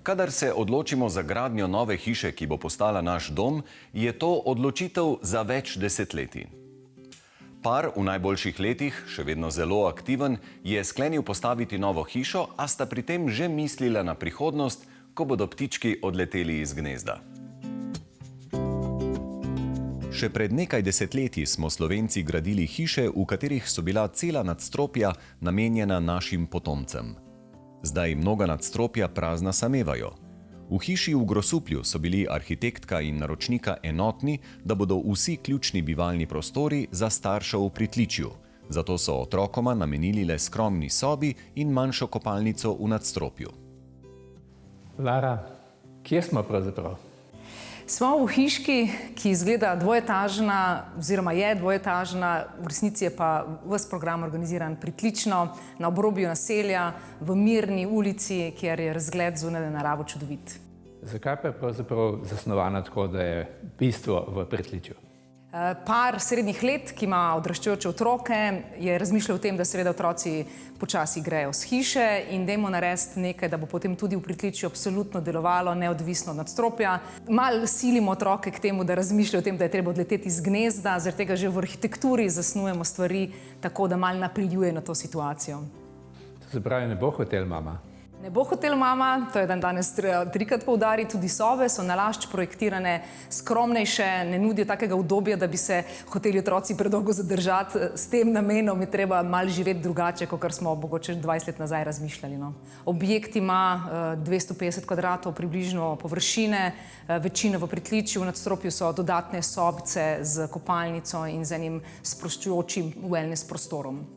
Kadar se odločimo za gradnjo nove hiše, ki bo postala naš dom, je to odločitev za več desetletij. Par v najboljših letih, še vedno zelo aktiven, je sklenil postaviti novo hišo, a sta pri tem že mislila na prihodnost, ko bodo ptički odleteli iz gnezda. Še pred nekaj desetletji smo Slovenci gradili hiše, v katerih so bila cela nadstropja namenjena našim potomcem. Zdaj mnoga nadstropja prazna samevajo. V hiši v Grosuplju so bili arhitektka in naročnika enotni, da bodo vsi ključni bivalni prostori za starše v pritličju. Zato so otrokoma namenili le skromni sobi in manjšo kopalnico v nadstropju. Lara, kje smo pravzaprav? Smo v hiški, ki izgleda dvoetažna, oziroma je dvoetažna, v resnici je pa ves program organiziran pritlično, na obrobju naselja, v mirni ulici, kjer je razgled zunaj naravo čudovit. Zakaj pa je pravzaprav zasnovana tako, da je bistvo v pritličju? Par srednjih let, ki ima odraščajoče otroke, je razmišljal o tem, da seveda otroci počasi grejo z hiše in dajmo narediti nekaj, da bo potem tudi v pritličju absolutno delovalo, neodvisno od nadstropja. Mal silimo otroke k temu, da razmišljajo o tem, da je treba odleteti iz gnezda, zaradi tega že v arhitekturi zasnujemo stvari tako, da mal napeljuje na to situacijo. To se pravi, ne bo hotel mama? Ne bo hotel mama, to je danes trikrat poudariti, tudi sobe so nalašč projektirane skromnejše, ne nudijo takega udobja, da bi se hoteli otroci predolgo zadržati. S tem namenom je treba malo živeti drugače, kot smo mogoče 20 let nazaj razmišljali. Objekt ima 250 kvadratov približno površine, večina v pritličju, v nadstropju so dodatne sobice z kopalnico in z enim sproščujočim wellness prostorom.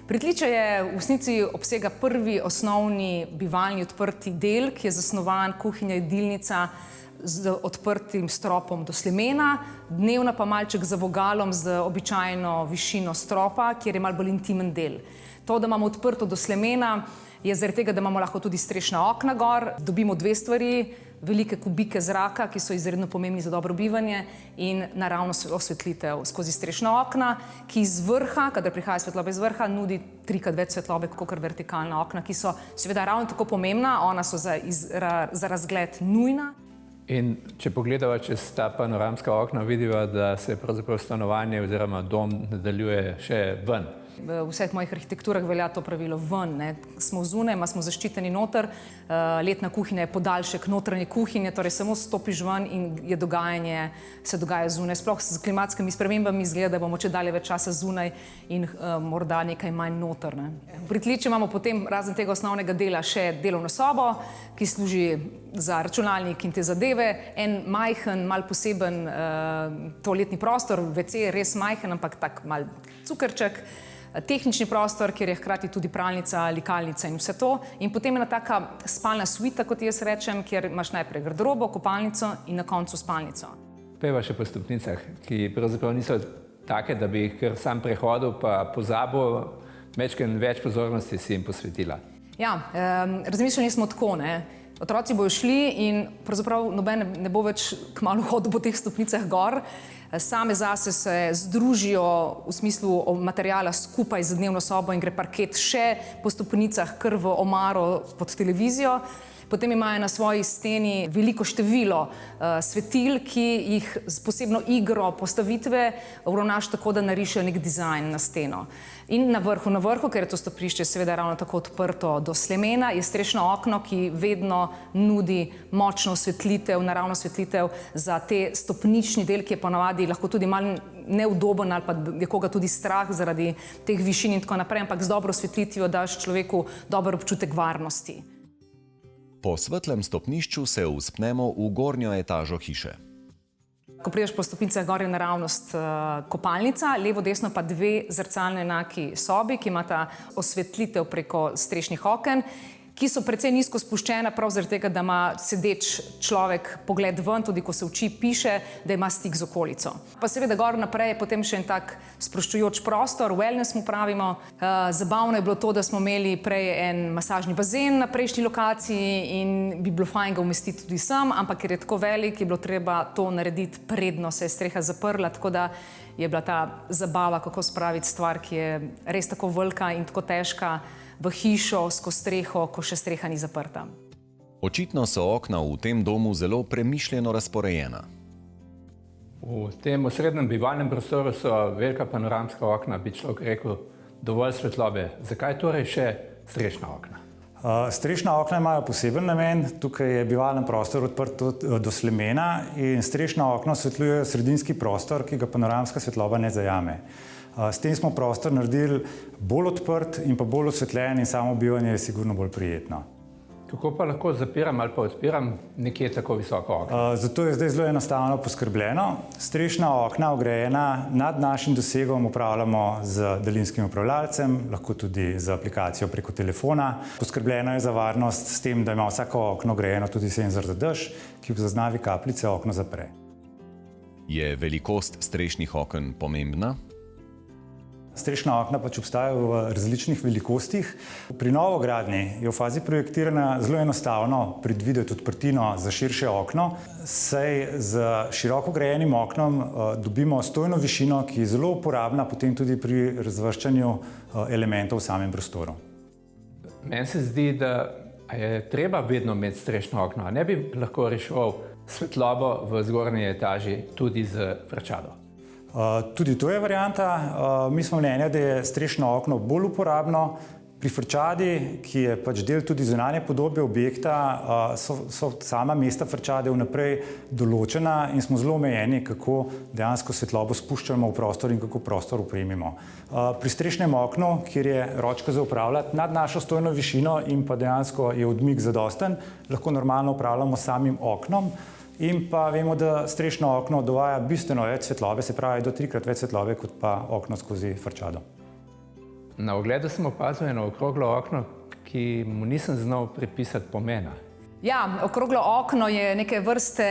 Pritličje je v resnici obsega prvi osnovni bivalni odprti del, ki je zasnovan kuhinja jedilnica z odprtim stropom do slemena, dnevna pa malček za vogalom z običajno višino stropa, kjer je malo bolj intimen del. To, da imamo odprto do slemena, je zaradi tega, da imamo lahko tudi strešna okna gor, dobimo dve stvari, velike kubike zraka, ki so izredno pomembni za dobro bivanje, in naravno osvetlitev skozi strešna okna, ki iz vrha, kadar prihaja svetloba iz vrha, nudi trikrat več svetlobe kot vertikalna okna, ki so seveda ravno tako pomembna, ona so za razgled nujna. In če pogledava čez ta panoramska okna, vidiva, da se pravzaprav stanovanje oziroma dom nadaljuje še ven. V vseh mojih arhitekturah velja to pravilo ven. Smo zunaj, smo zaščiteni noter, letna kuhinja je podaljšek notranje kuhinje, torej samo stopiš ven in se dogaja zunaj. Sploh s klimatskimi spremembami izgleda, da bomo čedalje več časa zunaj in morda nekaj manj noter. V pritličju imamo potem razen tega osnovnega dela še delovno sobo, ki služi za računalnik in te zadeve, en majhen, mal poseben toaletni prostor, WC je res majhen, ampak tak mal cukrček, tehnični prostor, kjer je hkrati tudi pralnica, likalnica in vse to. In potem ena taka spalna suita, kot jaz rečem, kjer imaš najprej garderobo, kopalnico in na koncu spalnico. Pojdiva še po stopnicah, ki pravzaprav niso take, da bi jih kar sam prehodil, pa pozabil, majčkeno več pozornosti si jim posvetila. Ja, razmišljali smo tako, Otroci bojo šli in pravzaprav noben ne bo več kmalu hodil po teh stopnicah gor. Same zase se združijo v smislu materiala skupaj z dnevno sobo in gre parket še po stopnicah kar v omaro pod televizijo. Potem imajo na svoji steni veliko število svetil, ki jih s posebno igro postavitve uravnaš tako, da narišejo nek dizajn na steno. In na vrhu, ker je to stopnišče seveda ravno tako odprto do slemena, je strešno okno, ki vedno nudi močno osvetlitev, naravno osvetlitev za te stopnični del, ki je ponavadi lahko tudi malo neudoben ali pa je koga tudi strah zaradi teh višin in tako naprej, ampak z dobro osvetlitvijo daš človeku dober občutek varnosti. Po svetlem stopnišču se vzpnemo v gornjo etažo hiše. Ko prideš po stopnicah gor je naravnost kopalnica, levo, desno pa dve zrcalno enaki sobi, ki imata osvetlitev preko strešnih oken, ki so precej nizko spuščena, prav zaradi tega, da ima sedeč človek pogled ven, tudi ko se uči, piše, da ima stik z okolico. Pa seveda gor naprej je potem še en tak sproščujoč prostor, wellness mu pravimo. Zabavno je bilo to, da smo imeli prej en masažni bazen na prejšnji lokaciji in bi bilo fajn ga umestiti tudi sem, ampak ker je tako velik, je bilo treba to narediti predno, se je streha zaprla, tako da je bila ta zabava, kako spraviti stvar, ki je res tako velika in tako težka, v hišo skozi streho, ko še streha ni zaprta. Očitno so okna v tem domu zelo premišljeno razporejena. V tem osrednjem bivalnem prostoru so velika panoramska okna, bi človek rekel, dovolj svetlobe. Zakaj torej še strešna okna? Strešna okna imajo poseben namen. Tukaj je bivalni prostor odprt do slemena in strešna okna osvetljujejo sredinski prostor, ki ga panoramska svetloba ne zajame. S tem smo prostor naredili bolj odprt in pa bolj osvetljen in samo bivanje je sigurno bolj prijetno. Kako pa lahko zapiram ali pa odpiram nekje tako visoko okno? Zato je zdaj zelo enostavno poskrbljeno. Strešna okna vgrajena nad našim dosegom upravljamo z daljinskim upravljalcem, lahko tudi z aplikacijo preko telefona. Poskrbljeno je za varnost s tem, da ima vsako okno vgrajeno tudi senzor za dež, ki v zaznavi kapljice okno zapre. Je velikost strešnih oken pomembna? Strešna okna pač obstajajo v različnih velikostih. Pri novogradnji je v fazi projektiranja zelo enostavno predvideti odprtino za širše okno, saj z široko grajenim oknom dobimo stojno višino, ki je zelo uporabna potem tudi pri razvrščanju elementov v samem prostoru. Meni se zdi, da je treba vedno imeti strešno okno, a ne bi lahko reševal svetlobo v zgornji etaži tudi z frčado. Tudi to je varianta. Mi smo mnenja, da je strešno okno bolj uporabno. Pri frčadi, ki je pač del tudi zunanje podobe objekta, so sama mesta frčade vnaprej določena in smo zelo omejeni, kako dejansko svetlobo spuščamo v prostor in kako prostor opremimo. Pri strešnem oknu, kjer je ročka za upravljati nad našo stojno višino in pa dejansko je odmik zadosten, lahko normalno upravljamo samim oknom. In pa vemo, da strešno okno dovaja bistveno več svetlobe, se pravi do 3-krat več svetlobe kot pa okno skozi frčado. Na ogledu sem opazil eno okroglo okno, ki mu nisem znal pripisati pomena. Ja, okroglo okno je neke vrste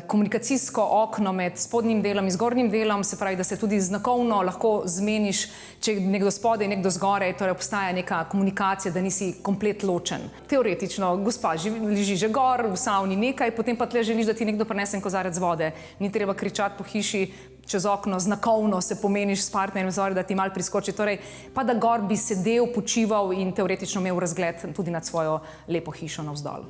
komunikacijsko okno med spodnjim delom in zgornjim delom, se pravi, da se tudi znakovno lahko zmeniš, če je nekdo spodaj in nekdo zgoraj, torej obstaja neka komunikacija, da nisi komplet ločen. Teoretično, gospa leži že gor, v savni nekaj, potem pa tle želiš, da ti nekdo prinese en kozarec vode. Ni treba kričati po hiši čez okno, znakovno se pomeniš s partnerjem zori, da ti mal priskoči. Torej, pa da gor bi sedel, počival in teoretično imel razgled tudi nad svojo lepo hišo navzdol.